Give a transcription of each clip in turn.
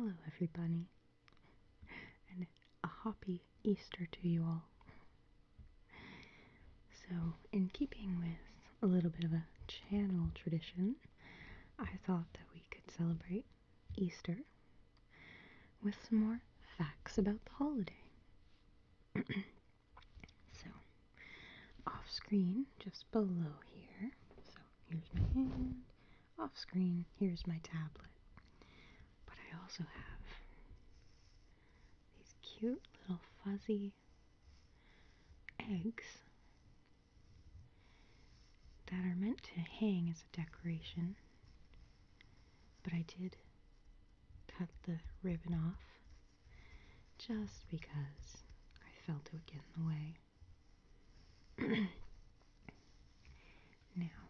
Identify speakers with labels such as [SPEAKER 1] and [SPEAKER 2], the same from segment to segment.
[SPEAKER 1] Hello, everybody, and a happy Easter to you all. So, in keeping with a little bit of a channel tradition, I thought that we could celebrate Easter with some more facts about the holiday. So, off screen, just below here, so here's my hand, off screen, here's my tablet. But I also have these cute little fuzzy eggs that are meant to hang as a decoration, but I did cut the ribbon off just because I felt it would get in the way. Now,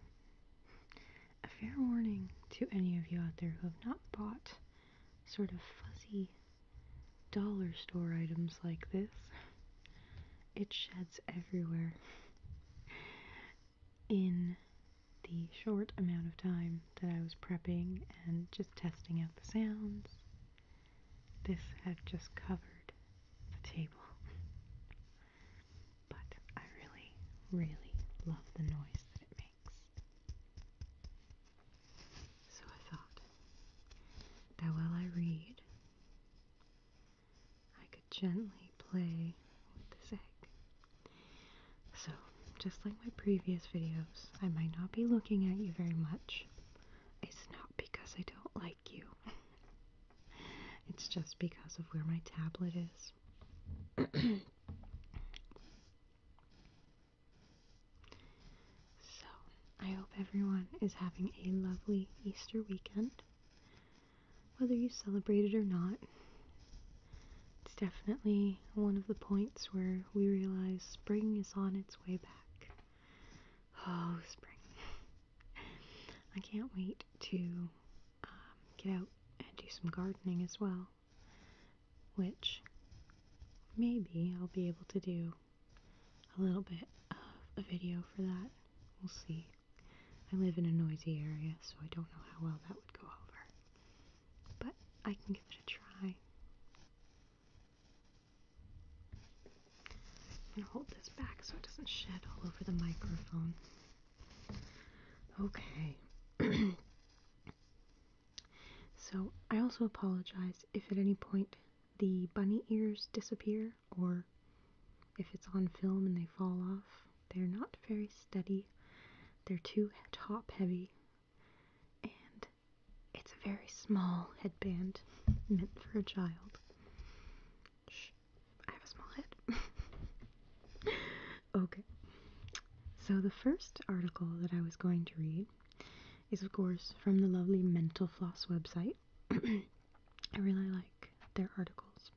[SPEAKER 1] a fair warning to any of you out there who have not bought sort of fuzzy dollar store items like this. It sheds everywhere. In the short amount of time that I was prepping and just testing out the sounds, this had just covered the table. But I really, really love the noise that it makes. So I thought that while I read, I could gently play with this egg. So, just like my previous videos, I might not be looking at you very much. It's not because I don't like you. It's just because of where my tablet is. So, I hope everyone is having a lovely Easter weekend. Whether you celebrate it or not, it's definitely one of the points where we realize spring is on its way back. Oh, spring. I can't wait to get out and do some gardening as well, which maybe I'll be able to do a little bit of a video for that. We'll see. I live in a noisy area, so I don't know how well that would go over, but I can give it a try. I'm going to hold this back so it doesn't shed all over the microphone. Okay. So, I also apologize if at any point the bunny ears disappear, or if it's on film and they fall off. They're not very steady. They're too top heavy, and it's a very small headband meant for a child. Shh, I have a small head. Okay, so the first article that I was going to read is, of course, from the lovely Mental Floss website. I really like their articles.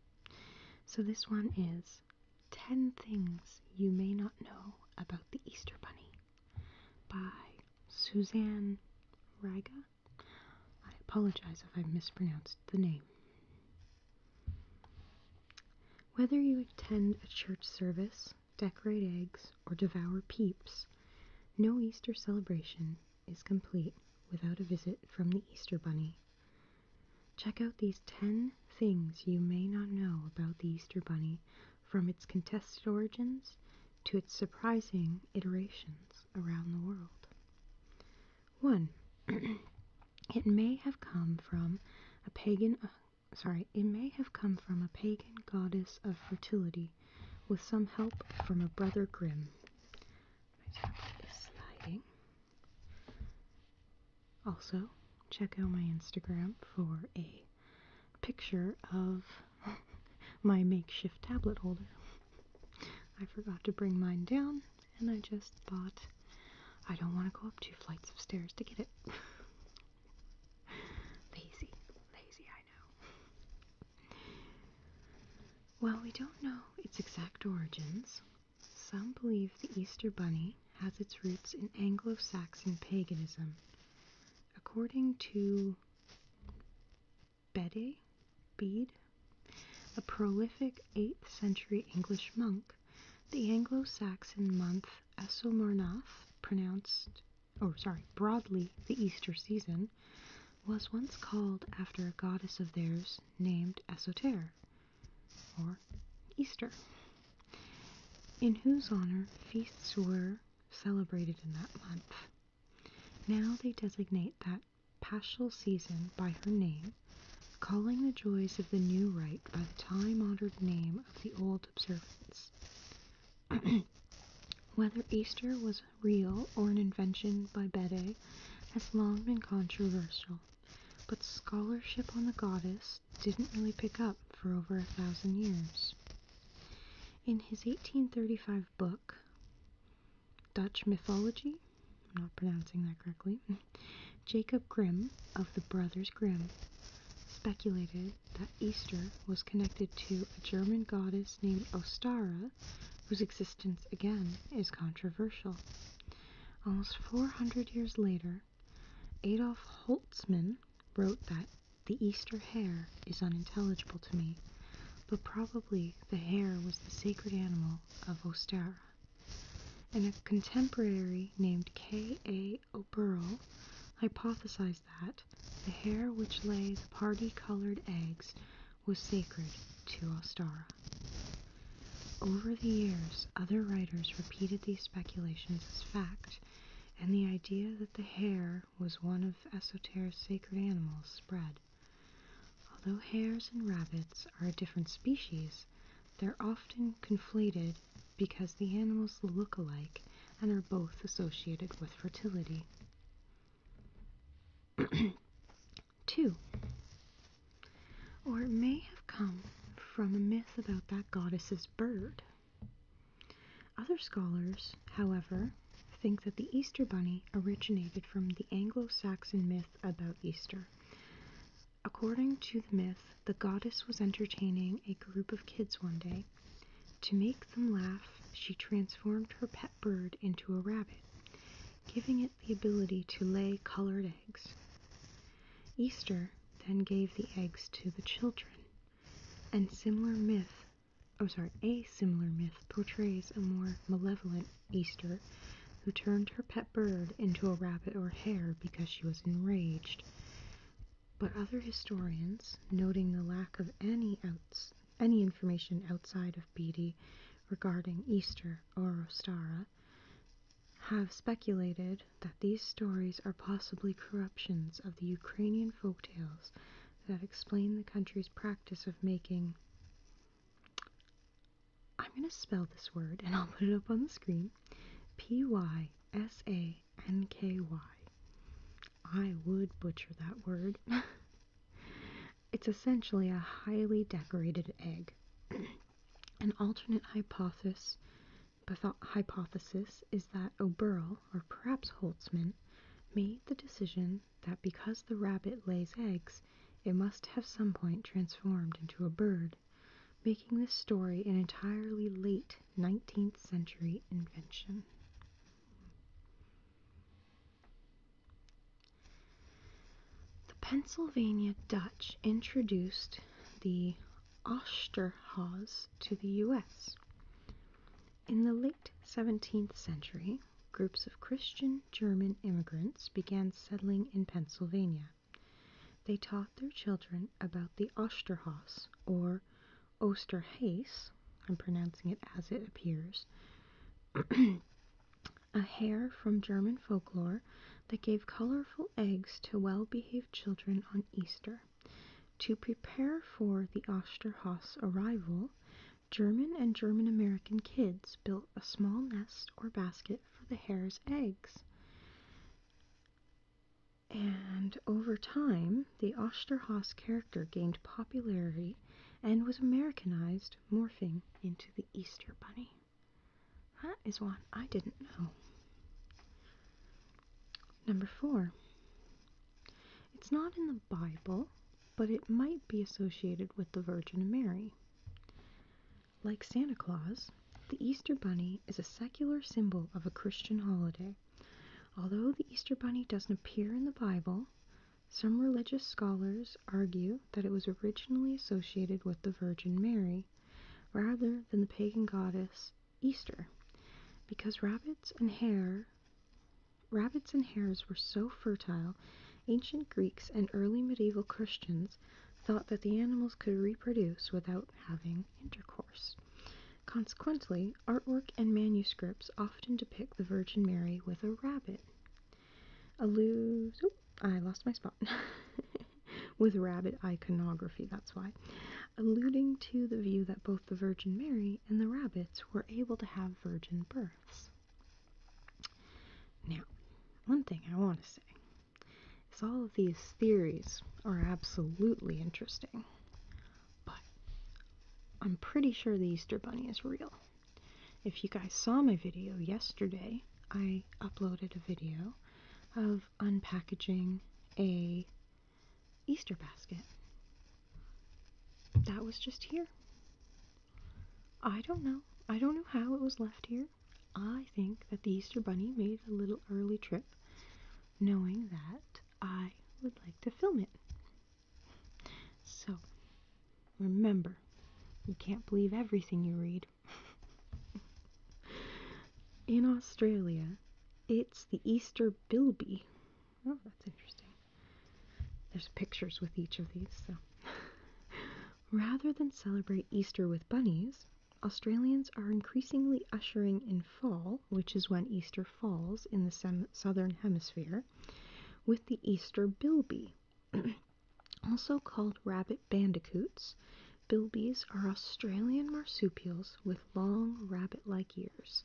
[SPEAKER 1] So this one is 10 Things You May Not Know About the Easter Bunny by Suzanne Riga. I apologize if I mispronounced the name. Whether you attend a church service, decorate eggs, or devour peeps, no Easter celebration is complete without a visit from the Easter Bunny. Check out these 10 things you may not know about the Easter Bunny, from its contested origins to its surprising iterations around the world. 1. It may have come from a pagan goddess of fertility with some help from a brother Grimm. My tablet is sliding. Also, check out my Instagram for a picture of my makeshift tablet holder. I forgot to bring mine down, and I just thought I don't want to go up 2 flights of stairs to get it. Lazy, I know. While we don't know its exact origins, some believe the Easter Bunny has its roots in Anglo-Saxon paganism. According to Bede, a prolific 8th century English monk, the Anglo-Saxon month Esomornath, broadly the Easter season, was once called after a goddess of theirs named Esotere, or Easter, in whose honor feasts were celebrated in that month. Now they designate that paschal season by her name, calling the joys of the new rite by the time-honored name of the old observance. Whether Easter was real or an invention by Bede has long been controversial, but scholarship on the goddess didn't really pick up for over 1,000 years. In his 1835 book, Dutch Mythology, I'm not pronouncing that correctly, Jacob Grimm of the Brothers Grimm speculated that Easter was connected to a German goddess named Ostara, whose existence again is controversial. Almost 400 years later, Adolf Holtzmann wrote that the Easter hare is unintelligible to me, but probably the hare was the sacred animal of Ostara. And a contemporary named K.A. O'Burrell hypothesized that the hare which lay the party-colored eggs was sacred to Ostara. Over the years, other writers repeated these speculations as fact, and the idea that the hare was one of Esotere's sacred animals spread. Although hares and rabbits are a different species, they're often conflated because the animals look alike and are both associated with fertility. 2. Or it may have come from a myth about that goddess's bird. Other scholars, however, think that the Easter bunny originated from the Anglo-Saxon myth about Easter. According to the myth, the goddess was entertaining a group of kids one day. To make them laugh, she transformed her pet bird into a rabbit, giving it the ability to lay colored eggs. Easter then gave the eggs to the children, and a similar myth portrays a more malevolent Easter who turned her pet bird into a rabbit or hare because she was enraged. But other historians, noting the lack of any information outside of Bede regarding Easter or Ostara, have speculated that these stories are possibly corruptions of the Ukrainian folktales that explain the country's practice of making, I'm going to spell this word and I'll put it up on the screen, Pysanky. I would butcher that word. It's essentially a highly decorated egg. An alternate hypothesis is that O'Burrell, or perhaps Holtzmann, made the decision that because the rabbit lays eggs, it must have some point transformed into a bird, making this story an entirely late 19th century invention. The Pennsylvania Dutch introduced the Osterhaus to the U.S. In the late 17th century, groups of Christian German immigrants began settling in Pennsylvania. They taught their children about the Osterhaus, or Osterhase, I'm pronouncing it as it appears, a hare from German folklore that gave colorful eggs to well-behaved children on Easter. To prepare for the Osterhaus arrival, German and German-American kids built a small nest or basket for the hare's eggs. And over time, the Osterhaus character gained popularity and was Americanized, morphing into the Easter Bunny. That is one I didn't know. Number 4. It's not in the Bible, but it might be associated with the Virgin Mary. Like Santa Claus, the Easter Bunny is a secular symbol of a Christian holiday. Although the Easter Bunny doesn't appear in the Bible, some religious scholars argue that it was originally associated with the Virgin Mary, rather than the pagan goddess Easter, because rabbits and hares were so fertile Ancient Greeks and early medieval Christians thought that the animals could reproduce without having intercourse. Consequently, artwork and manuscripts often depict the Virgin Mary with a rabbit. I lost my spot. With rabbit iconography, that's why. Alluding to the view that both the Virgin Mary and the rabbits were able to have virgin births. Now, one thing I want to say is all of these theories are absolutely interesting, but I'm pretty sure the Easter Bunny is real. If you guys saw my video yesterday, I uploaded a video of unpackaging a Easter basket. That was just here. I don't know. I don't know how it was left here. I think that the Easter Bunny made a little early trip, knowing that I would like to film it. So, remember, you can't believe everything you read. In Australia, it's the Easter bilby. Oh, that's interesting. There's pictures with each of these, so. Rather than celebrate Easter with bunnies, Australians are increasingly ushering in fall, which is when Easter falls in the southern hemisphere, with the Easter bilby. Also called rabbit bandicoots, bilbies are Australian marsupials with long rabbit-like ears.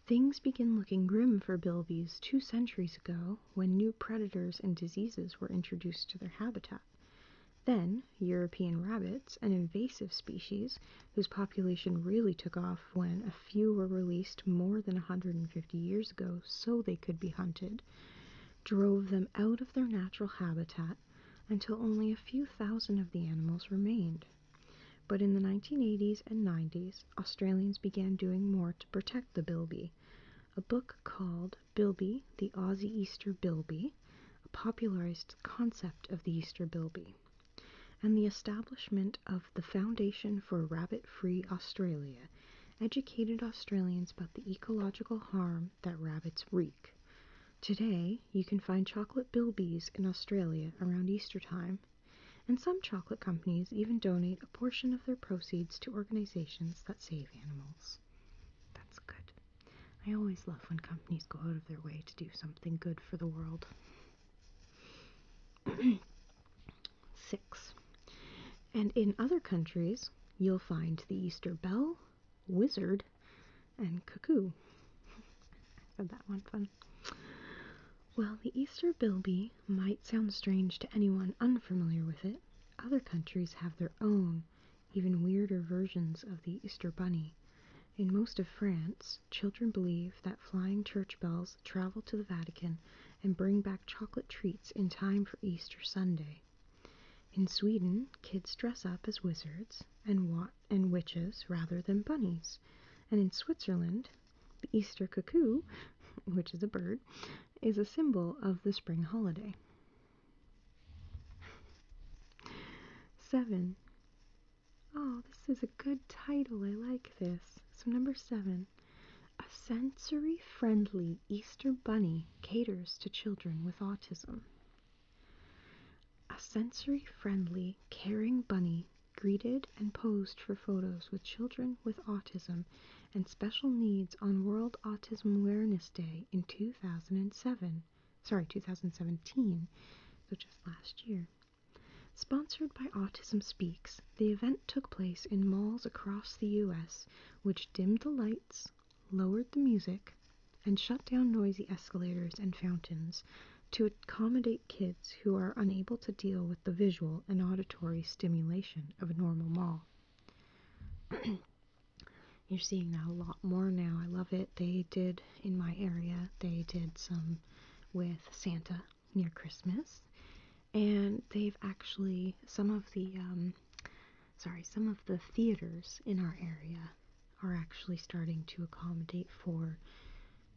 [SPEAKER 1] Things begin looking grim for bilbies 2 centuries ago when new predators and diseases were introduced to their habitat. Then, European rabbits, an invasive species whose population really took off when a few were released more than 150 years ago so they could be hunted, drove them out of their natural habitat until only a few thousand of the animals remained. But in the 1980s and 90s, Australians began doing more to protect the bilby. A book called Bilby, the Aussie Easter Bilby, popularized the concept of the Easter bilby, and the establishment of the Foundation for Rabbit-Free Australia educated Australians about the ecological harm that rabbits wreak. Today, you can find chocolate bilbies in Australia around Easter time, and some chocolate companies even donate a portion of their proceeds to organizations that save animals. That's good. I always love when companies go out of their way to do something good for the world. 6. And in other countries, you'll find the Easter bell, wizard, and cuckoo. I said that one fun. While the Easter bilby might sound strange to anyone unfamiliar with it, other countries have their own, even weirder versions of the Easter bunny. In most of France, children believe that flying church bells travel to the Vatican and bring back chocolate treats in time for Easter Sunday. In Sweden, kids dress up as wizards and witches rather than bunnies. And in Switzerland, the Easter cuckoo, which is a bird, is a symbol of the spring holiday. 7. Oh, this is a good title. I like this. So number 7. A sensory-friendly Easter bunny caters to children with autism. A sensory-friendly, caring bunny greeted and posed for photos with children with autism and special needs on World Autism Awareness Day in 2017, so just last year. Sponsored by Autism Speaks, the event took place in malls across the U.S., which dimmed the lights, lowered the music, and shut down noisy escalators and fountains to accommodate kids who are unable to deal with the visual and auditory stimulation of a normal mall. You're seeing that a lot more now. I love it. They did, in my area, they did some with Santa near Christmas. And they've actually, some of the theaters in our area are actually starting to accommodate for,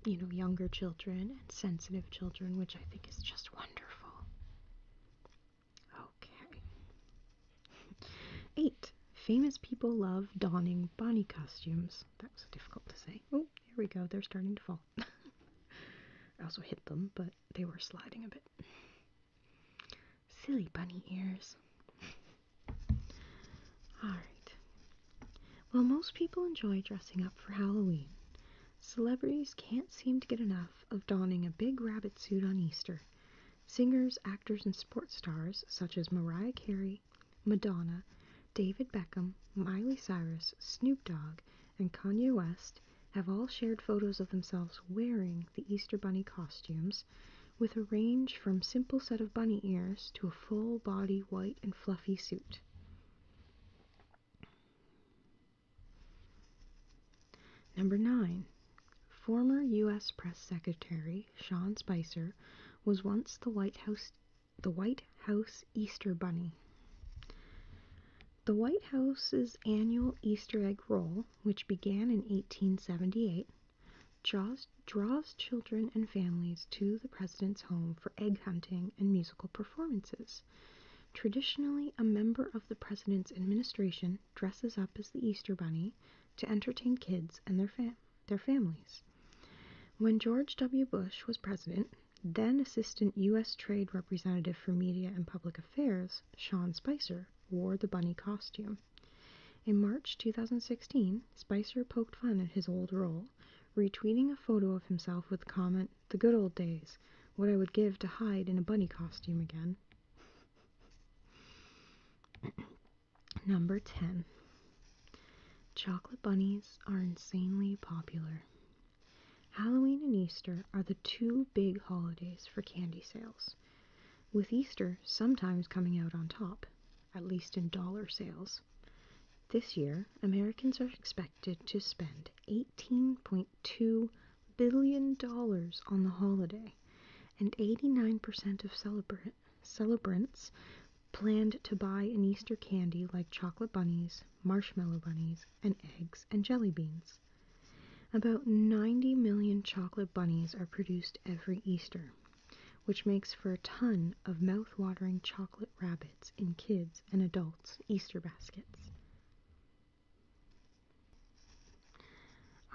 [SPEAKER 1] younger children and sensitive children, which I think is just wonderful. Okay. 8. Famous people love donning bunny costumes. That was difficult to say. Oh, here we go. They're starting to fall. I also hit them, but they were sliding a bit. Silly bunny ears. Alright. While most people enjoy dressing up for Halloween, celebrities can't seem to get enough of donning a big rabbit suit on Easter. Singers, actors, and sports stars such as Mariah Carey, Madonna, David Beckham, Miley Cyrus, Snoop Dogg, and Kanye West have all shared photos of themselves wearing the Easter Bunny costumes, with a range from simple set of bunny ears to a full body white and fluffy suit. Number 9. Former U.S. Press Secretary Sean Spicer was once the White House Easter Bunny. The White House's annual Easter egg roll, which began in 1878, draws children and families to the president's home for egg hunting and musical performances. Traditionally, a member of the president's administration dresses up as the Easter Bunny to entertain kids and their families. When George W. Bush was president, then Assistant U.S. Trade Representative for Media and Public Affairs, Sean Spicer, wore the bunny costume. In March 2016, Spicer poked fun at his old role, retweeting a photo of himself with the comment, "The good old days, what I would give to hide in a bunny costume again." Number 10. Chocolate bunnies are insanely popular. Halloween and Easter are the two big holidays for candy sales, with Easter sometimes coming out on top, at least in dollar sales. This year, Americans are expected to spend $18.2 billion on the holiday, and 89% of celebrants planned to buy an Easter candy like chocolate bunnies, marshmallow bunnies, and eggs and jelly beans. About 90 million chocolate bunnies are produced every Easter, which makes for a ton of mouth-watering chocolate rabbits in kids' and adults' Easter baskets.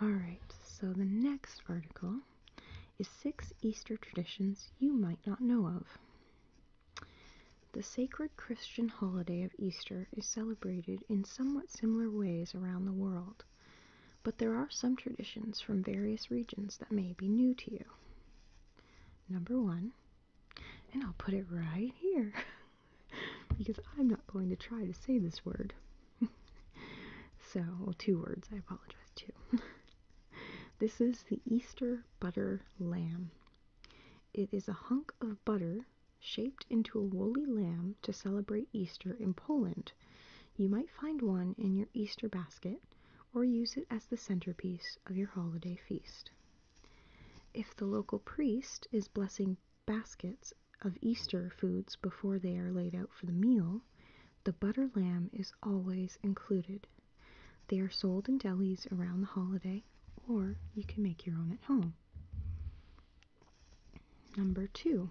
[SPEAKER 1] Alright, so the next article is 6 Easter traditions you might not know of. The sacred Christian holiday of Easter is celebrated in somewhat similar ways around the world, but there are some traditions from various regions that may be new to you. Number 1, and I'll put it right here, because I'm not going to try to say this word. Well, 2 words, I apologize too. This is the Easter butter lamb. It is a hunk of butter shaped into a woolly lamb to celebrate Easter in Poland. You might find one in your Easter basket or use it as the centerpiece of your holiday feast. If the local priest is blessing baskets of Easter foods before they are laid out for the meal, the butter lamb is always included. They are sold in delis around the holiday, or you can make your own at home. Number 2.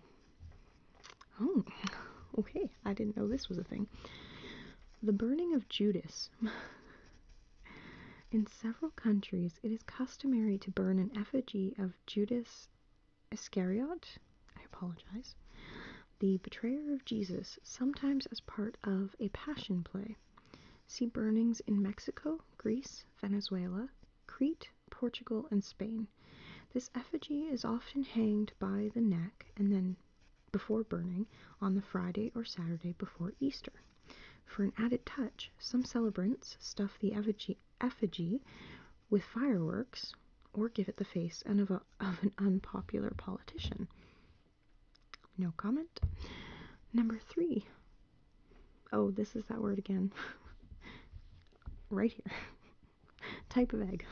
[SPEAKER 1] Oh, okay, I didn't know this was a thing. The burning of Judas. In several countries, it is customary to burn an effigy of Judas Iscariot, I apologize, the betrayer of Jesus, sometimes as part of a passion play. See burnings in Mexico, Greece, Venezuela, Crete, Portugal, and Spain. This effigy is often hanged by the neck and then, before burning, on the Friday or Saturday before Easter. For an added touch, some celebrants stuff the effigy with fireworks or give it the face of an unpopular politician. No comment. Number 3. Oh, this is that word again. Right here. Type of egg.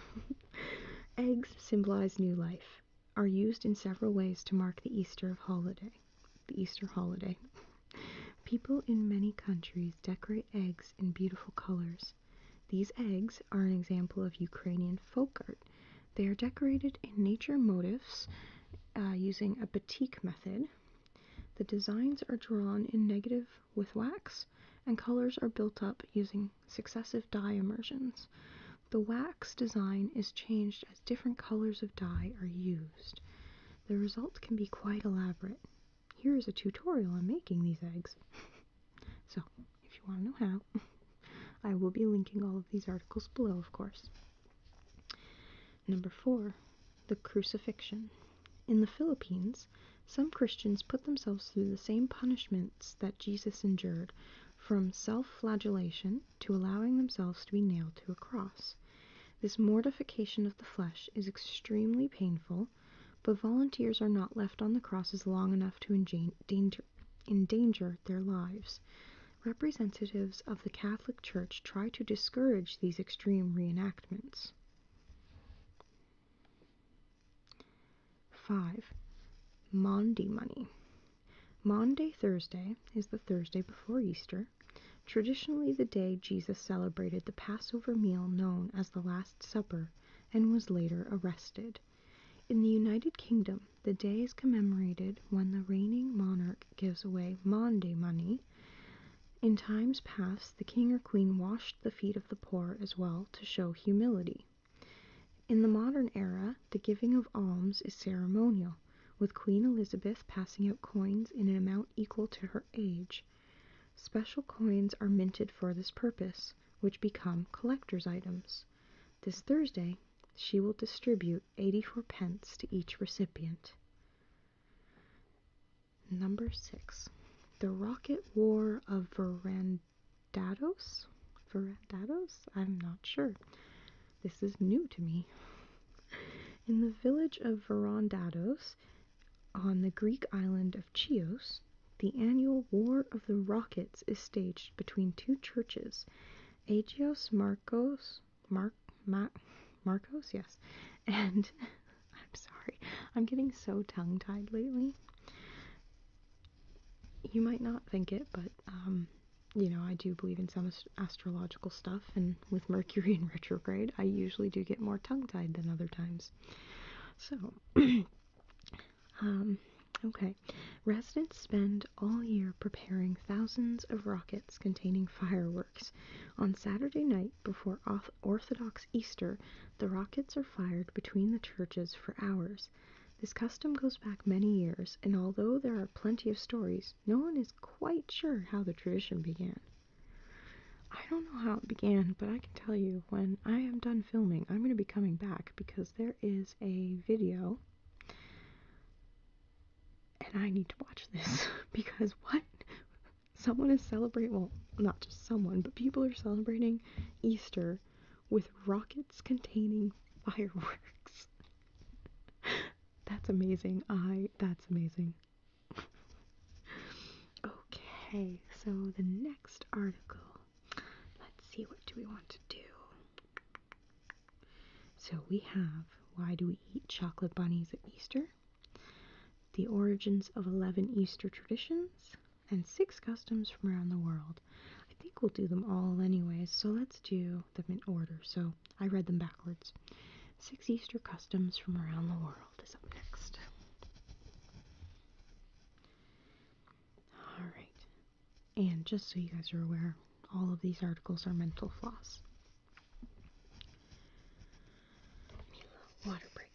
[SPEAKER 1] Eggs symbolize new life, are used in several ways to mark the Easter holiday. People in many countries decorate eggs in beautiful colors. These eggs are an example of Ukrainian folk art. They are decorated in nature motifs using a batik method. The designs are drawn in negative with wax, and colors are built up using successive dye immersions. The wax design is changed as different colors of dye are used. The result can be quite elaborate. here is a tutorial on making these eggs. So, if you want to know how, I will be linking all of these articles below, of course. Number 4, the crucifixion. In the Philippines, some Christians put themselves through the same punishments that Jesus endured, from self-flagellation to allowing themselves to be nailed to a cross. This mortification of the flesh is extremely painful, but volunteers are not left on the crosses long enough to endanger their lives. Representatives of the Catholic Church try to discourage these extreme reenactments. 5. Maundy money. Maundy Thursday is the Thursday before Easter, traditionally the day Jesus celebrated the Passover meal known as the Last Supper and was later arrested. In the United Kingdom, the day is commemorated when the reigning monarch gives away Maundy money. In times past, the king or queen washed the feet of the poor as well to show humility. In the modern era, the giving of alms is ceremonial, with Queen Elizabeth passing out coins in an amount equal to her age. Special coins are minted for this purpose, which become collector's items. This Thursday, she will distribute 84 pence to each recipient. Number 6. The Rocket War of Verandados? Verandados? I'm not sure. This is new to me. In the village of Verandados, on the Greek island of Chios, the annual War of the Rockets is staged between two churches, Agios Marcos, yes, and I'm sorry, I'm getting so tongue-tied lately. You might not think it, but, you know, I do believe in some astrological stuff, and with Mercury in retrograde, I usually do get more tongue-tied than other times. So, okay. Residents spend all year preparing thousands of rockets containing fireworks. On Saturday night before Orthodox Easter, the rockets are fired between the churches for hours. This custom goes back many years, and although there are plenty of stories, no one is quite sure how the tradition began. I don't know how it began, but I can tell you when I am done filming, I'm going to be coming back because there is a video and I need to watch this because what? Someone is celebrating, well, not just someone, but people are celebrating Easter with rockets containing fireworks. That's amazing. That's amazing. Okay, so the next article. Let's see, what do we want to do? So we have, why do we eat chocolate bunnies at Easter? The origins of 11 Easter traditions, and 6 customs from around the world. I think we'll do them all anyways, so let's do them in order. So I read them backwards. 6 Easter customs from around the world is up next. Alright, and just so you guys are aware, all of these articles are mental floss. Water break.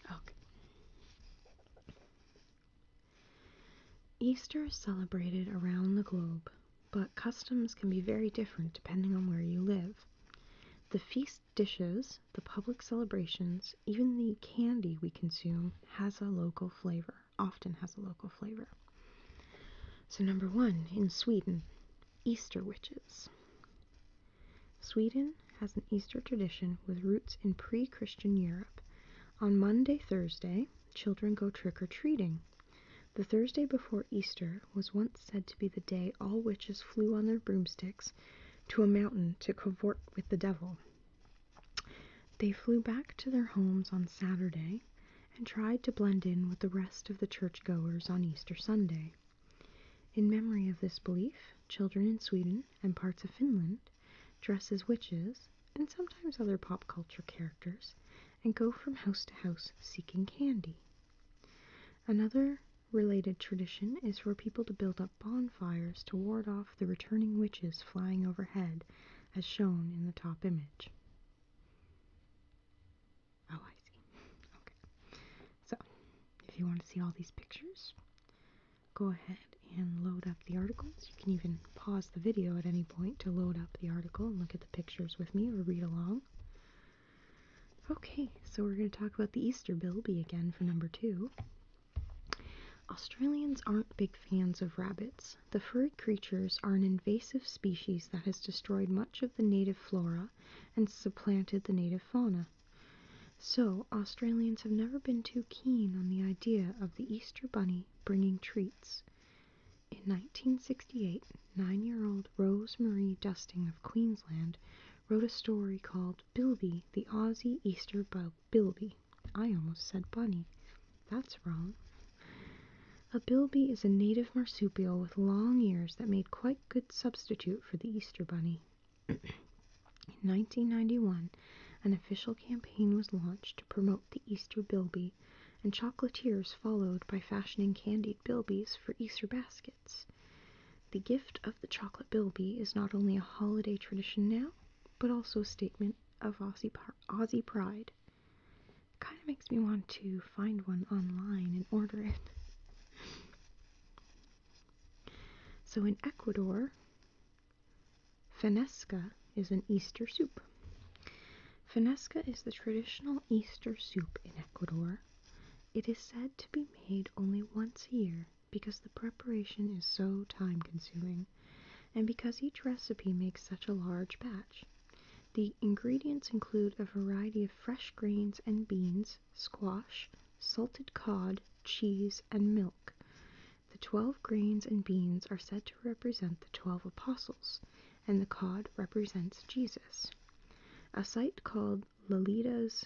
[SPEAKER 1] Okay. Easter is celebrated around the globe, but customs can be very different depending on where you live. The feast dishes, the public celebrations, even the candy we consume has a local flavor, often has a local flavor. So number 1, in Sweden, Easter witches. Sweden has an Easter tradition with roots in pre-Christian Europe. On Monday, Thursday, children go trick-or-treating. The Thursday before Easter was once said to be the day all witches flew on their broomsticks to a mountain to cavort with the devil. They flew back to their homes on Saturday and tried to blend in with the rest of the churchgoers on Easter Sunday. In memory of this belief, children in Sweden and parts of Finland dress as witches and sometimes other pop culture characters and go from house to house seeking candy. Another related tradition is for people to build up bonfires to ward off the returning witches flying overhead, as shown in the top image. Oh, I see. Okay. So, if you want to see all these pictures, go ahead and load up the articles. You can even pause the video at any point to load up the article and look at the pictures with me or read along. Okay, so we're going to talk about the Easter bilby again for number 2. Australians aren't big fans of rabbits. The furry creatures are an invasive species that has destroyed much of the native flora and supplanted the native fauna. So, Australians have never been too keen on the idea of the Easter bunny bringing treats. In 1968, 9-year-old Rose Marie Dusting of Queensland wrote a story called Bilby, the Aussie Easter Bilby. I almost said bunny. That's wrong. A bilby is a native marsupial with long ears that made quite good substitute for the Easter bunny. In 1991, an official campaign was launched to promote the Easter bilby, and chocolatiers followed by fashioning candied bilbies for Easter baskets. The gift of the chocolate bilby is not only a holiday tradition now, but also a statement of Aussie pride. Kind of makes me want to find one online and order it. So in Ecuador, fanesca is an Easter soup. Fanesca is the traditional Easter soup in Ecuador. It is said to be made only once a year because the preparation is so time-consuming, and because each recipe makes such a large batch. The ingredients include a variety of fresh grains and beans, squash, salted cod, cheese, and milk. The 12 grains and beans are said to represent the 12 apostles, and the cod represents Jesus. A site called Lalita's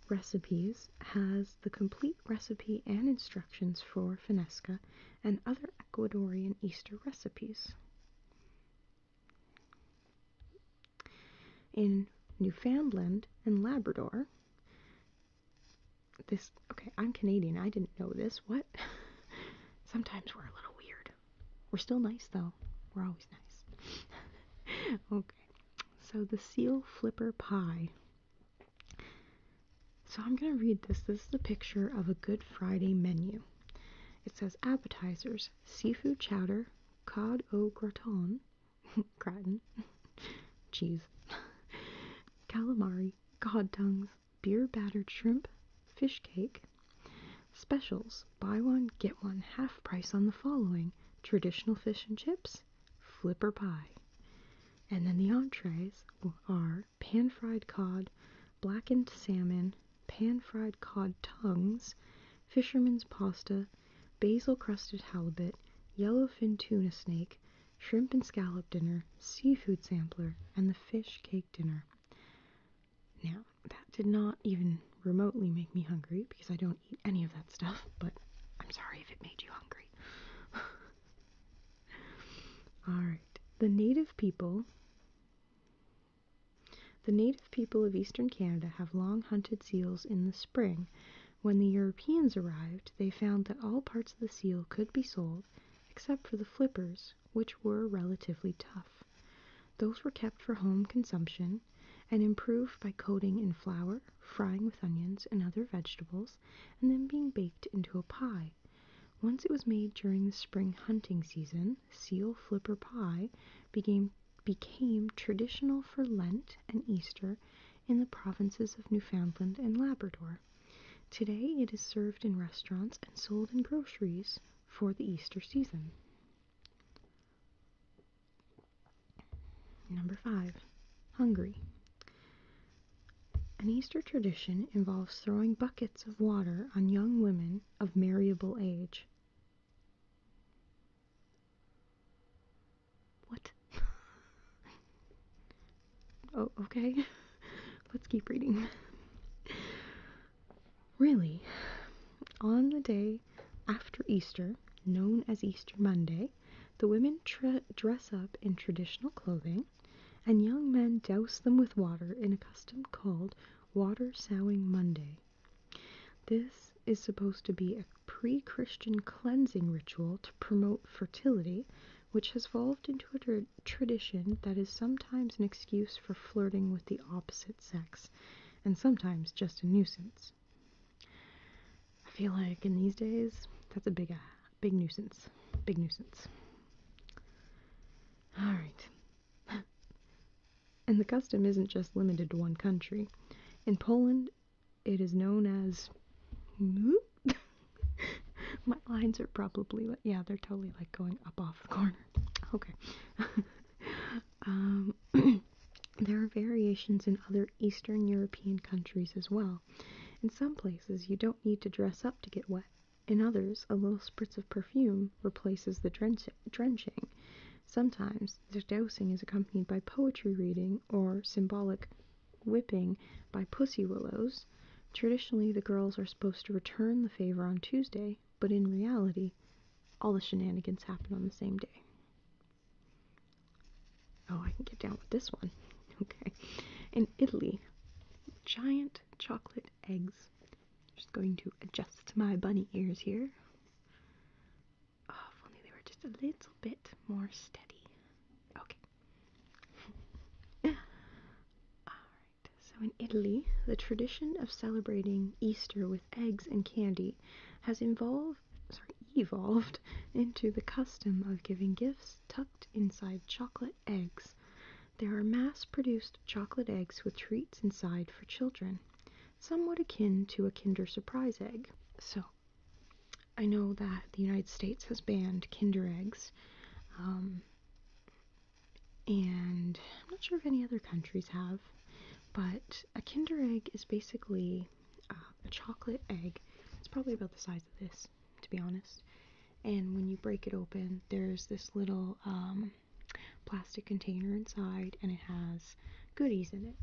[SPEAKER 1] Recipes has the complete recipe and instructions for fanesca and other Ecuadorian Easter recipes. In Newfoundland and Labrador, okay, I'm Canadian, I didn't know this, what? Sometimes we're a little weird. We're still nice though, we're always nice. Okay, so the seal flipper pie. So I'm going to read this. This is a picture of a Good Friday menu. It says appetizers, seafood chowder, cod au gratin, cheese, calamari, cod tongues, beer battered shrimp, fish cake. Specials, buy one, get one, half price on the following: traditional fish and chips, flipper pie. And then the entrees are pan-fried cod, blackened salmon, pan-fried cod tongues, fisherman's pasta, basil-crusted halibut, yellowfin tuna snake, shrimp and scallop dinner, seafood sampler, and the fish cake dinner. Now, that did not even remotely make me hungry because I don't eat any of that stuff, but I'm sorry if it made you hungry. Alright, the native people of eastern Canada have long hunted seals in the spring. When the Europeans arrived, they found that all parts of the seal could be sold, except for the flippers, which were relatively tough. Those were kept for home consumption and improved by coating in flour, frying with onions and other vegetables, and then being baked into a pie. Once it was made during the spring hunting season, seal flipper pie became traditional for Lent and Easter in the provinces of Newfoundland and Labrador. Today it is served in restaurants and sold in groceries for the Easter season. Number 5. Hungry. An Easter tradition involves throwing buckets of water on young women of marriable age. What? Oh, okay. Let's keep reading. Really, on the day after Easter, known as Easter Monday, the women dress up in traditional clothing, and young men douse them with water in a custom called Water Sowing Monday. This is supposed to be a pre-Christian cleansing ritual to promote fertility, which has evolved into a tradition that is sometimes an excuse for flirting with the opposite sex, and sometimes just a nuisance. I feel like in these days, that's a big nuisance. Big nuisance. Alright. And the custom isn't just limited to one country. In Poland, it is known as... My lines are probably, yeah, they're totally like going up off the corner. Okay. There are variations in other Eastern European countries as well. In some places, you don't need to dress up to get wet. In others, a little spritz of perfume replaces the drenching. Sometimes, the dousing is accompanied by poetry reading or symbolic whipping by pussy willows. Traditionally, the girls are supposed to return the favor on Tuesday, but in reality, all the shenanigans happen on the same day. Oh, I can get down with this one. Okay. In Italy, giant chocolate eggs. Just going to adjust my bunny ears here. Oh, if only they were just a little bit more steady. Okay. Alright, so in Italy, the tradition of celebrating Easter with eggs and candy has evolved into the custom of giving gifts tucked inside chocolate eggs. There are mass-produced chocolate eggs with treats inside for children, somewhat akin to a Kinder Surprise egg. So, I know that the United States has banned Kinder eggs, and I'm not sure if any other countries have, but a Kinder egg is basically a chocolate egg. It's probably about the size of this, to be honest. And when you break it open, there's this little plastic container inside, and it has goodies in it.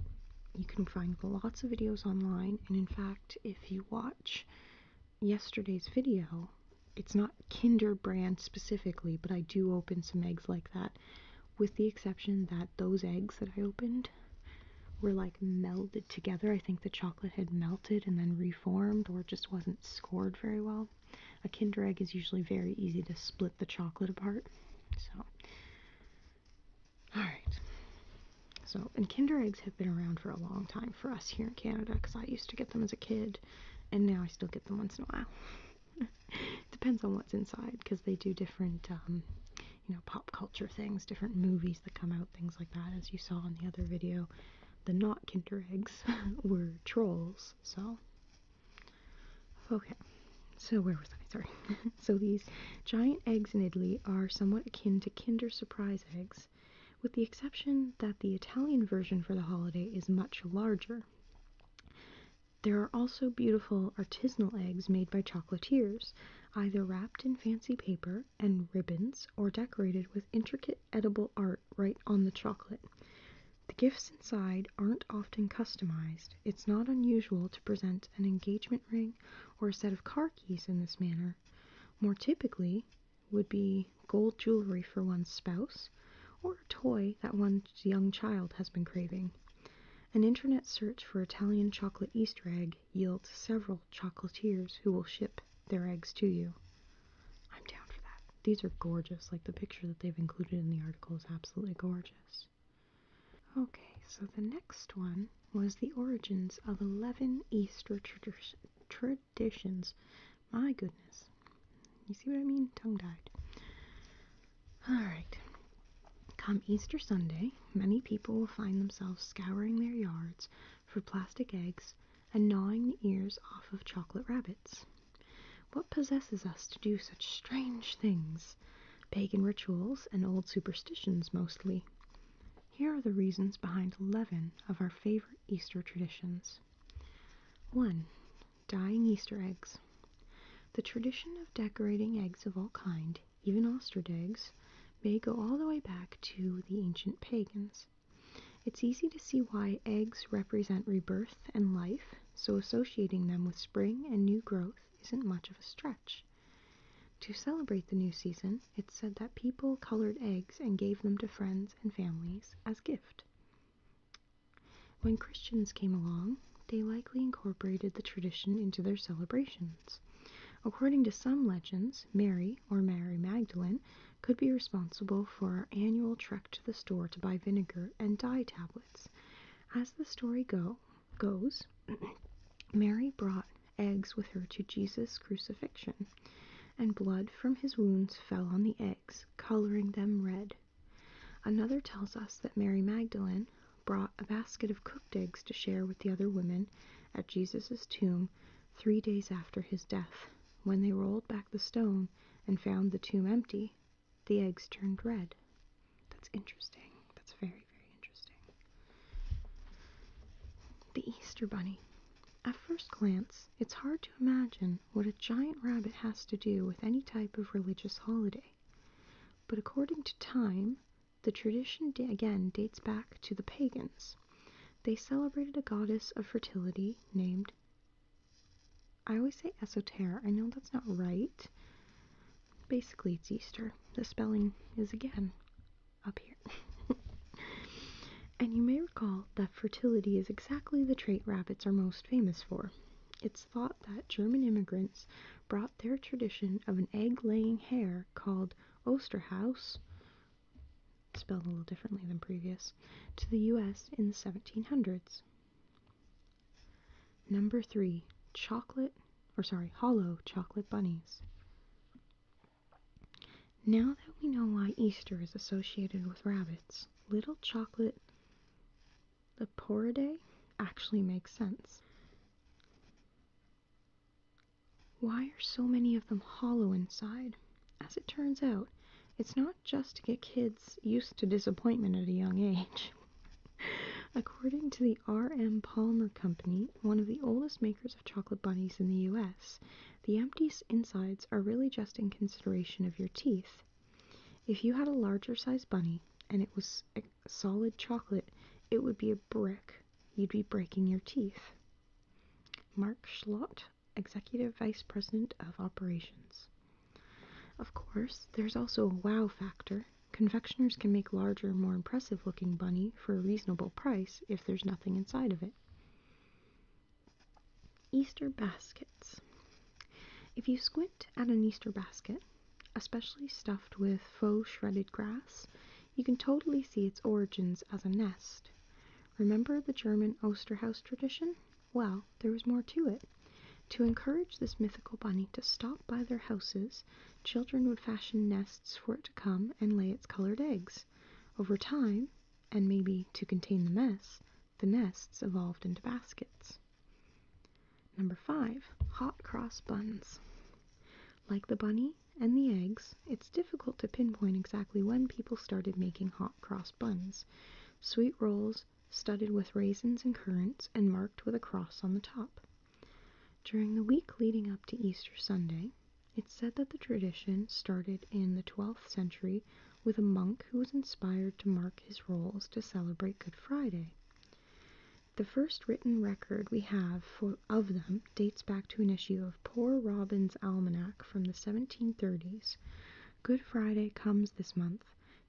[SPEAKER 1] You can find lots of videos online, and in fact, if you watch yesterday's video, it's not Kinder brand specifically, but I do open some eggs like that, with the exception that those eggs that I opened were like melded together. I think the chocolate had melted and then reformed, or just wasn't scored very well. A Kinder egg is usually very easy to split the chocolate apart. So, alright. So, and Kinder eggs have been around for a long time for us here in Canada, because I used to get them as a kid, and now I still get them once in a while. Depends on what's inside, because they do different, pop culture things, different movies that come out, things like that. As you saw in the other video, the not Kinder eggs were trolls, so. Okay, so where was I? Sorry. So these giant eggs in Italy are somewhat akin to Kinder Surprise eggs, with the exception that the Italian version for the holiday is much larger. There are also beautiful artisanal eggs made by chocolatiers, either wrapped in fancy paper and ribbons or decorated with intricate edible art right on the chocolate. The gifts inside aren't often customized. It's not unusual to present an engagement ring or a set of car keys in this manner. More typically would be gold jewelry for one's spouse, or a toy that one's young child has been craving. An internet search for Italian chocolate Easter egg yields several chocolatiers who will ship their eggs to you. I'm down for that. These are gorgeous. Like, the picture that they've included in the article is absolutely gorgeous. Okay, so the next one was the origins of 11 Easter traditions. My goodness. You see what I mean? Tongue-tied. Alright. Come Easter Sunday, many people will find themselves scouring their yards for plastic eggs and gnawing the ears off of chocolate rabbits. What possesses us to do such strange things? Pagan rituals and old superstitions, mostly. Here are the reasons behind 11 of our favorite Easter traditions. 1. Dyeing Easter eggs. The tradition of decorating eggs of all kind, even ostrich eggs, may go all the way back to the ancient pagans. It's easy to see why eggs represent rebirth and life, so associating them with spring and new growth isn't much of a stretch. To celebrate the new season, it's said that people colored eggs and gave them to friends and families as gift. When Christians came along, they likely incorporated the tradition into their celebrations. According to some legends, Mary, or Mary Magdalene, could be responsible for our annual trek to the store to buy vinegar and dye tablets. As the story goes, Mary brought eggs with her to Jesus' crucifixion, and blood from his wounds fell on the eggs, coloring them red. Another tells us that Mary Magdalene brought a basket of cooked eggs to share with the other women at Jesus' tomb 3 days after his death. When they rolled back the stone and found the tomb empty, the eggs turned red. That's interesting. That's very, very interesting. The Easter Bunny. At first glance, it's hard to imagine what a giant rabbit has to do with any type of religious holiday. But according to Time, the tradition again dates back to the pagans. They celebrated a goddess of fertility named, I always say Esotare, I know that's not right. Basically, it's Easter. The spelling is again up here. And you may recall that fertility is exactly the trait rabbits are most famous for. It's thought that German immigrants brought their tradition of an egg-laying hare called Osterhaus, spelled a little differently than previous, to the U.S. in the 1700s. Number 3. Hollow chocolate bunnies. Now that we know why Easter is associated with rabbits, little chocolate Leporidae actually makes sense. Why are so many of them hollow inside? As it turns out, it's not just to get kids used to disappointment at a young age. According to the R.M. Palmer Company, one of the oldest makers of chocolate bunnies in the U.S., the empty insides are really just in consideration of your teeth. If you had a larger size bunny and it was a solid chocolate, it would be a brick. You'd be breaking your teeth. Mark Schlott, Executive Vice President of Operations. Of course, there's also a wow factor. Confectioners can make larger, more impressive-looking bunny for a reasonable price if there's nothing inside of it. Easter baskets. If you squint at an Easter basket, especially stuffed with faux shredded grass, you can totally see its origins as a nest. Remember the German Osterhaus tradition? Well, there was more to it. To encourage this mythical bunny to stop by their houses, children would fashion nests for it to come and lay its colored eggs. Over time, and maybe to contain the mess, the nests evolved into baskets. Number 5. Hot cross buns. Like the bunny and the eggs, it's difficult to pinpoint exactly when people started making hot cross buns. Sweet rolls studded with raisins and currants and marked with a cross on the top. During the week leading up to Easter Sunday, it's said that the tradition started in the 12th century with a monk who was inspired to mark his rolls to celebrate Good Friday. The first written record we have of them dates back to an issue of Poor Robin's Almanac from the 1730s. Good Friday comes this month.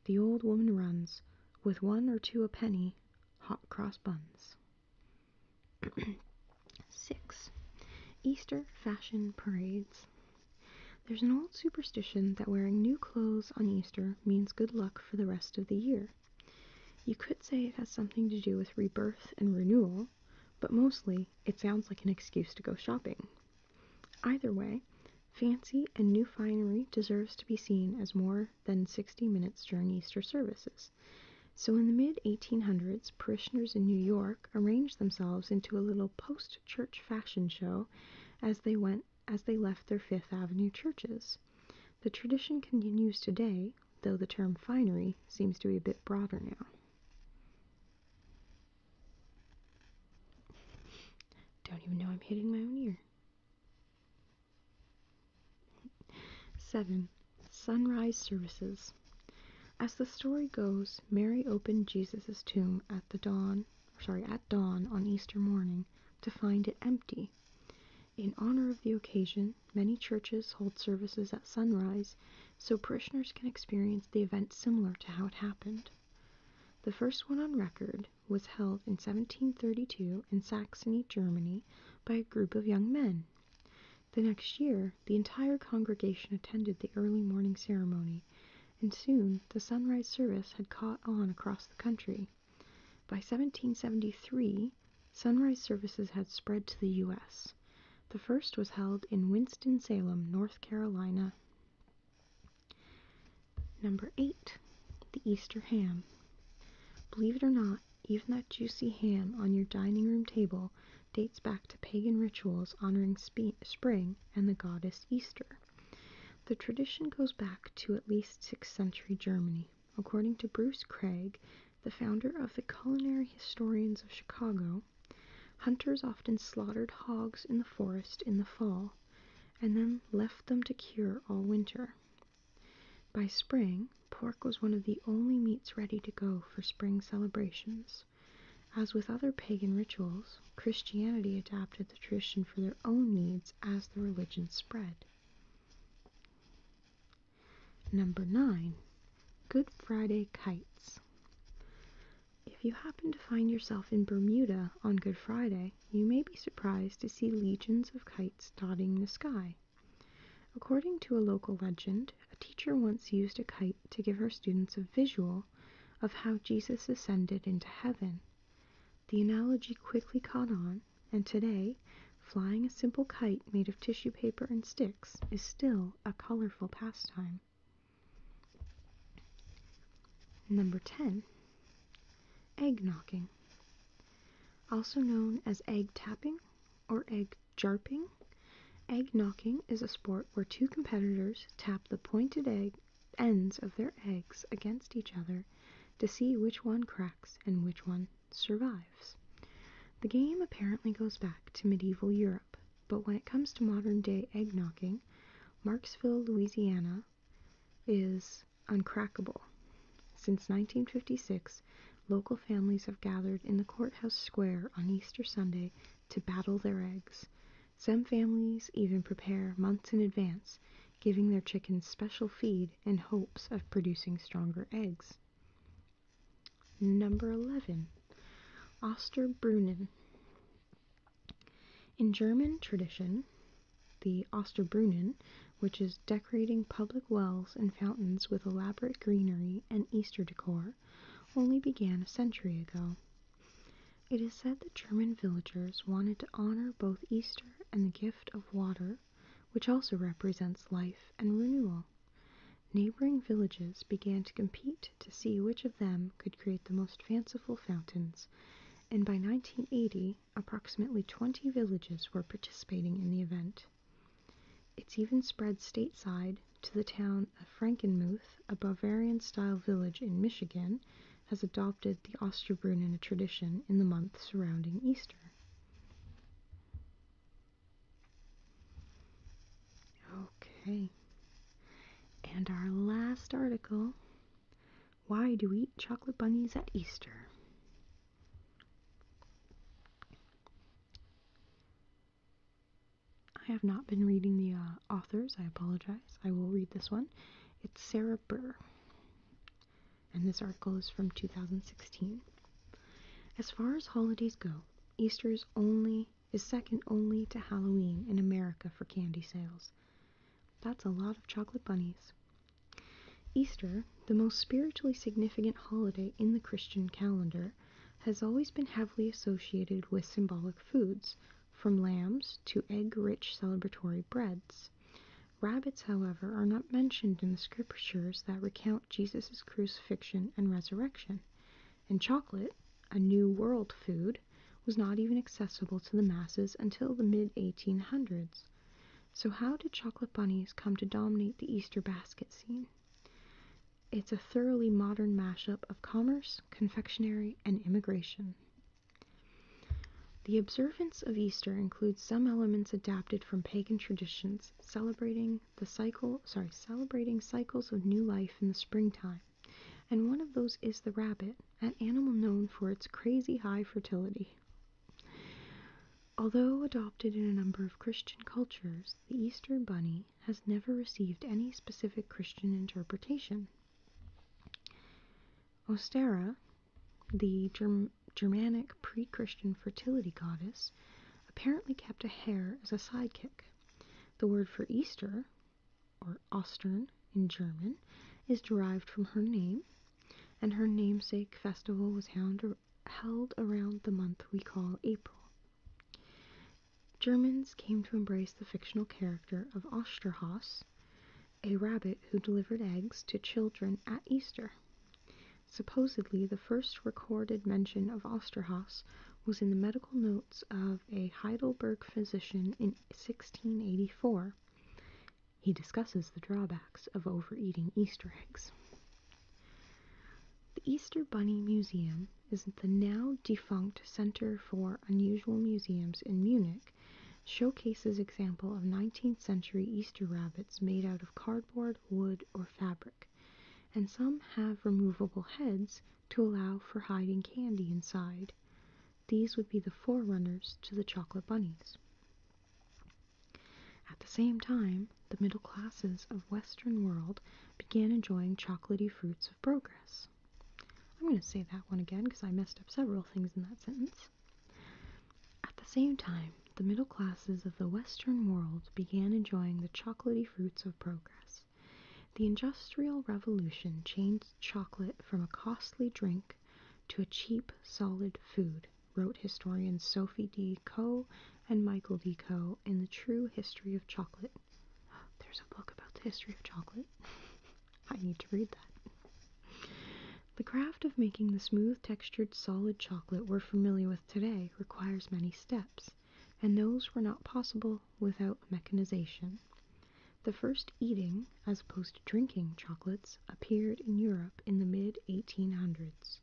[SPEAKER 1] The old woman runs, with 1 or 2 a penny, hot cross buns. 6. Easter fashion parades. There's an old superstition that wearing new clothes on Easter means good luck for the rest of the year. You could say it has something to do with rebirth and renewal, but mostly it sounds like an excuse to go shopping. Either way, fancy and new finery deserves to be seen as more than 60 minutes during Easter services. So in the mid-1800s, parishioners in New York arranged themselves into a little post-church fashion show as they left their Fifth Avenue churches. The tradition continues today, though the term finery seems to be a bit broader now. Don't even know I'm hitting my own ear. 7. Sunrise services. As the story goes, Mary opened Jesus' tomb at dawn on Easter morning to find it empty. In honor of the occasion, many churches hold services at sunrise so parishioners can experience the event similar to how it happened. The first one on record was held in 1732 in Saxony, Germany, by a group of young men. The next year, the entire congregation attended the early morning ceremony, and soon the sunrise service had caught on across the country. By 1773, sunrise services had spread to the U.S. The first was held in Winston-Salem, North Carolina. Number 8. The Easter ham. Believe it or not, even that juicy ham on your dining room table dates back to pagan rituals honoring spring and the goddess Easter. The tradition goes back to at least 6th century Germany. According to Bruce Craig, the founder of the Culinary Historians of Chicago, hunters often slaughtered hogs in the forest in the fall, and then left them to cure all winter. By spring, pork was one of the only meats ready to go for spring celebrations. As with other pagan rituals, Christianity adapted the tradition for their own needs as the religion spread. Number 9. Good Friday kites. If you happen to find yourself in Bermuda on Good Friday, you may be surprised to see legions of kites dotting the sky. According to a local legend, a teacher once used a kite to give her students a visual of how Jesus ascended into heaven. The analogy quickly caught on, and today, flying a simple kite made of tissue paper and sticks is still a colorful pastime. Number 10. Egg knocking. Also known as egg tapping or egg jarping, egg knocking is a sport where two competitors tap the pointed ends of their eggs against each other to see which one cracks and which one survives. The game apparently goes back to medieval Europe, but when it comes to modern-day egg knocking, Marksville, Louisiana is uncrackable. Since 1956, local families have gathered in the courthouse square on Easter Sunday to battle their eggs. Some families even prepare months in advance, giving their chickens special feed in hopes of producing stronger eggs. Number 11. Osterbrunnen. In German tradition, the Osterbrunnen, which is decorating public wells and fountains with elaborate greenery and Easter decor, only began a century ago. It is said that German villagers wanted to honor both Easter and the gift of water, which also represents life and renewal. Neighboring villages began to compete to see which of them could create the most fanciful fountains, and by 1980, approximately 20 villages were participating in the event. It's even spread stateside to the town of Frankenmuth, a Bavarian-style village in Michigan, has adopted the Osterbrunnen tradition in the month surrounding Easter. Okay. And our last article, why do we eat chocolate bunnies at Easter? I have not been reading the authors, I apologize. I will read this one. It's Sarah Burr, and this article is from 2016. As far as holidays go, Easter is second only to Halloween in America for candy sales. That's a lot of chocolate bunnies. Easter, the most spiritually significant holiday in the Christian calendar, has always been heavily associated with symbolic foods, from lambs to egg-rich celebratory breads. Rabbits, however, are not mentioned in the scriptures that recount Jesus' crucifixion and resurrection, and chocolate, a New World food, was not even accessible to the masses until the mid-1800s. So how did chocolate bunnies come to dominate the Easter basket scene? It's a thoroughly modern mashup of commerce, confectionery, and immigration. The observance of Easter includes some elements adapted from pagan traditions, celebrating cycles of new life in the springtime. And one of those is the rabbit, an animal known for its crazy high fertility. Although adopted in a number of Christian cultures, the Easter bunny has never received any specific Christian interpretation. Eostre, the Germanic pre-Christian fertility goddess, apparently kept a hare as a sidekick. The word for Easter, or Ostern in German, is derived from her name, and her namesake festival was held around the month we call April. Germans came to embrace the fictional character of Osterhaus, a rabbit who delivered eggs to children at Easter. Supposedly, the first recorded mention of Osterhaus was in the medical notes of a Heidelberg physician in 1684. He discusses the drawbacks of overeating Easter eggs. The Easter Bunny Museum is the now defunct Center for Unusual Museums in Munich, showcases example of 19th century Easter rabbits made out of cardboard, wood, or fabric, and some have removable heads to allow for hiding candy inside. These would be the forerunners to the chocolate bunnies. At the same time, the middle classes of Western world began enjoying chocolatey fruits of progress. I'm going to say that one again because I messed up several things in that sentence. At the same time, the middle classes of the Western world began enjoying the chocolatey fruits of progress. The Industrial Revolution changed chocolate from a costly drink to a cheap, solid food, wrote historians Sophie D. Coe and Michael D. Coe in The True History of Chocolate. There's a book about the history of chocolate. I need to read that. The craft of making the smooth textured solid chocolate we're familiar with today requires many steps, and those were not possible without mechanization. The first eating, as opposed to drinking, chocolates appeared in Europe in the mid-1800s.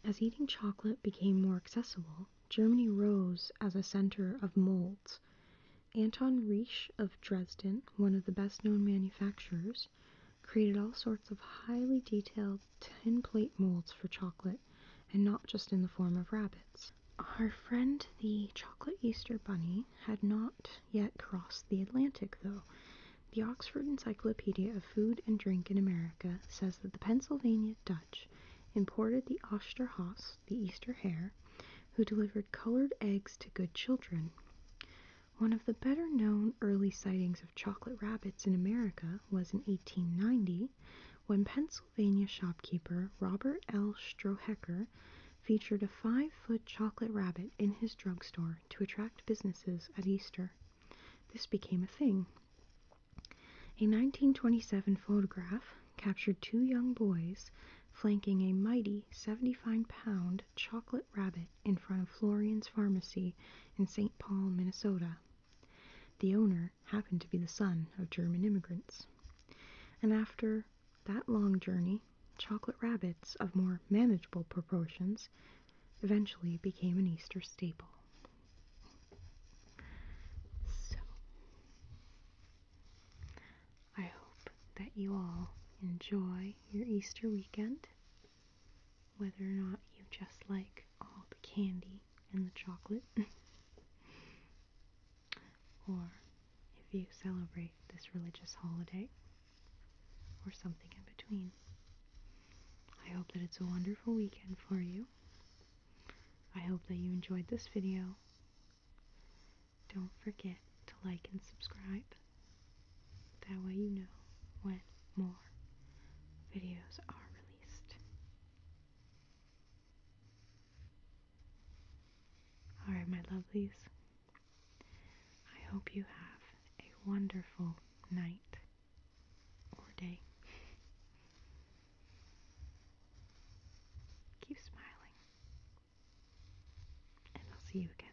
[SPEAKER 1] As eating chocolate became more accessible, Germany rose as a center of molds. Anton Riesch of Dresden, one of the best-known manufacturers, created all sorts of highly detailed tin plate molds for chocolate, and not just in the form of rabbits. Our friend the chocolate Easter bunny had not yet crossed the Atlantic, though. The Oxford Encyclopedia of Food and Drink in America says that the Pennsylvania Dutch imported the Osterhaus, the Easter hare, who delivered colored eggs to good children. One of the better-known early sightings of chocolate rabbits in America was in 1890, when Pennsylvania shopkeeper Robert L. Strohecker featured a 5-foot chocolate rabbit in his drugstore to attract businesses at Easter. This became a thing. A 1927 photograph captured 2 young boys flanking a mighty 75-pound chocolate rabbit in front of Florian's Pharmacy in St. Paul, Minnesota. The owner happened to be the son of German immigrants. And after that long journey, chocolate rabbits of more manageable proportions eventually became an Easter staple. So, I hope that you all enjoy your Easter weekend, whether or not you just like all the candy and the chocolate, or if you celebrate this religious holiday, or something in between. I hope that it's a wonderful weekend for you. I hope that you enjoyed this video. Don't forget to like and subscribe. That way you know when more videos are released. Alright, my lovelies. I hope you have a wonderful night or day. Keep smiling. And I'll see you again